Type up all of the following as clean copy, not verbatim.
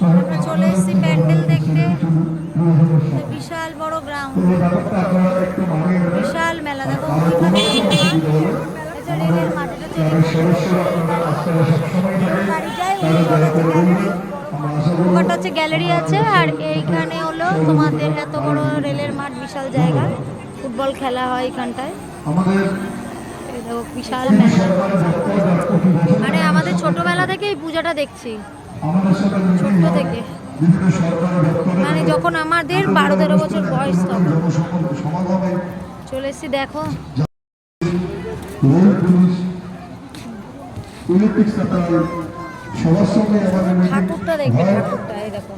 আমরা চলে এসেছি প্যান্ডেল দেখতে। বিশাল বড় গ্রাউন্ড, বিশাল মেলা। দেখো ওইখানে রেলের মাঠেটা ওখানটা হচ্ছে গ্যালারি আছে, আর এইখানে হলো তোমাদের এত বড় রেলের মাঠ, বিশাল জায়গা, ফুটবল খেলা হয় এখানটায়। বিশাল মেলা, মানে আমাদের ছোটবেলা থেকে এই পূজাটা দেখছি, ছোট্ট থেকে, মানে যখন আমাদের 12-13 বছর বয়স তখন চলে এসেছি। দেখো ঠাকুরটা দেখবে, ঠাকুরটা এই দেখো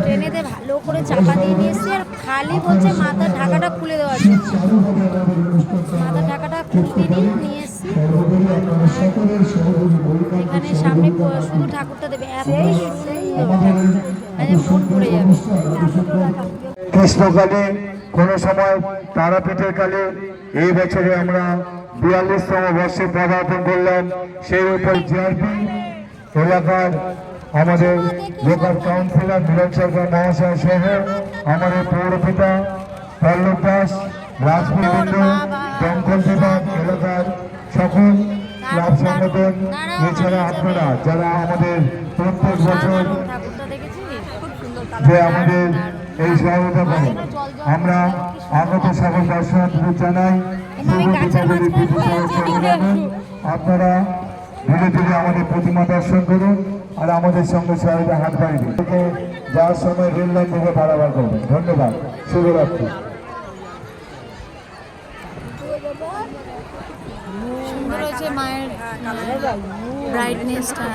ট্রেনেতে ভালো করে চাপা দিয়ে নিয়ে এসছি, আর খালি বলছে মাথার ঢাকাটা খুলে দেওয়ার জন্য। মাথার ঢাকাটা খুলে দিয়ে নিয়ে এসছি। এখানে সামনে শুধু ঠাকুরটা দেবে, এতই সুন্দর, মন পড়ে যাবে। গ্রীষ্মকালে কোনো সময় তারাপীঠের কালে এই বছরে আমরা 42তম বর্ষে পদার্পণ করলাম। সেই উপর জিআরপি এলাকার আমাদের লোকাল কাউন্সিলর মিলন সরকার মহাশয় সহ আমাদের পৌরপিতা পল্লব দাস, রাজপুরবৃন্দ, দমকল বিভাগ, এলাকার সকল ক্লাব সংগঠন, এছাড়া আপনারা যারা আমাদের প্রত্যেক বছর যে আমাদের এই সহায়তা করেন, আমরা আগত সকল দর্শনার্থীদের জানাই আপনারা ধীরে ধীরে আমাদের প্রতিমা দর্শন করুন, আর আমাদের সঙ্গে সহায়তা হাত বাড়িয়ে দিন। যাওয়ার সময় রেল লাইন থেকে বাড়াবার করবেন। ধন্যবাদ, শুভরাত্রি। সুন্দর হয়েছে মায়ের ব্রাইটনেসটা।